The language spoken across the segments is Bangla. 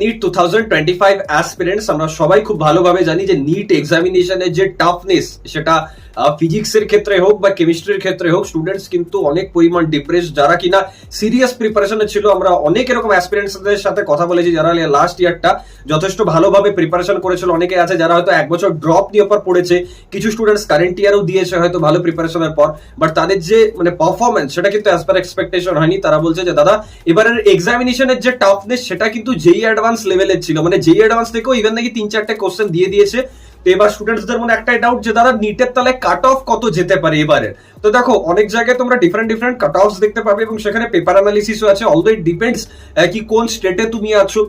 নিট 2025 অ্যাসপিরেন্টস আমরা সবাই খুব ভালোভাবে জানি যে নিট এক্সামিনেশনের যে টাফনেস সেটা ফিজিক্সের ক্ষেত্রে হোক বা কেমিস্ট্রির ক্ষেত্রে হোক স্টুডেন্টস কিন্তু অনেক পরিমাণ ডিপ্রেস যারা কিনা সিরিয়াস প্রিপারেশনে ছিল। আমরা অনেক এরকম অ্যাসপিরেন্টসদের সাথে কথা বলেছি যারা লাস্ট ইয়ারটা যথেষ্ট ভালোভাবে প্রিপারেশন করেছিল। অনেকে আছে যারা হয়তো এক বছর ড্রপ নিয়ে পর পড়েছে, কিছু স্টুডেন্টস কারেন্ট ইয়ারও দিয়েছে হয়তো ভালো প্রিপারেশনের পর, বাট তাদের যে পারফরমেন্স সেটা কিন্তু অ্যাজ পার এক্সপেকটেশন হয়নি। তারা বলছে যে দাদা এবারের এক্সামিনেশনের যে টাফনেস সেটা কিন্তু যেই অ্যাডভান্স লেভেলের ছিল, যেই অ্যাডভান্স থেকেও ইভেন নাকি 3-4টে কোশ্চেন দিয়ে দিয়েছে। তো এবার স্টুডেন্টসদের মনে একটাই ডাউট যে দাদা নিটের তলায় কাট অফ কত যেতে পারে এবারে। তো দেখো অনেক জায়গায় তোমরা ডিফারেন্ট কাট অফস দেখতে পাবে এবং সেখানে পেপার অ্যানালিসিসও আছে। অলদো ইট ডিপেন্ডস কি কোন স্টেটে তুমি আছো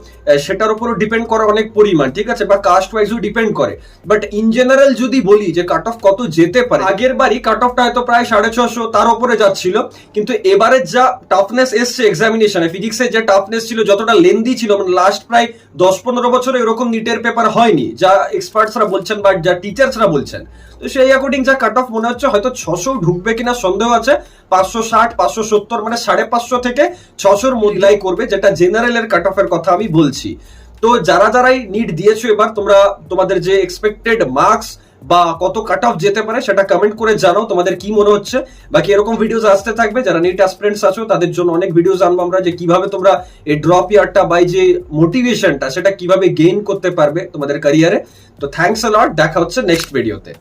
সেটার উপরও ডিপেন্ড করে অনেক পরিমাণ, ঠিক আছে, বা কাস্ট ওয়াইজও ডিপেন্ড করে। বাট ইন জেনারেল যদি বলি যে কাট অফ কত যেতে পারে, আগের বারই কাট অফটা হয়তো প্রায় 650 তার উপরে যাচ্ছিল, কিন্তু এবারে যা টাফনেস এসছে এক্সামিনেশনে, ফিজিক্সের যে টাফনেস ছিল, যতটা লেন্দি ছিল, লাস্ট প্রায় 10-15 বছরে এরকম নিটের পেপার হয়নি, যা এক্সপার্টসরা বলছেন বা যা টিচার্সরা বলছেন। তো সেই অ্যাকর্ডিং যা কাট অফ মনে হচ্ছে হয়তো 600 ঢুকবে কিনা সন্দেহ আছে। 560 570 550 থেকে 600 মধ্যে করবে, যেটা জেনারেলের কাট অফের কথা আমি বলছি। তো যারাই নিট দিয়েছো এবার তোমরা তোমাদের যে এক্সপেক্টেড মার্কস বা কত কাট অফ যেতে পারে সেটা কমেন্ট করে জানাও তোমাদের কি মনে হচ্ছে। বাকি এরকম ভিডিওস আসতে থাকবে, যারা নিট অ্যাসপিরেন্টস আছো তাদের জন্য অনেক ভিডিওস আনবো আমরা, যে কিভাবে তোমরা এই ড্রপ ইয়ারটা বাই যে মোটিভেশনটা সেটা কিভাবে গেইন করতে পারবে তোমাদের ক্যারিয়ারে। তো থ্যাঙ্কস আ লট, দেখা হচ্ছে নেক্সট ভিডিওতে।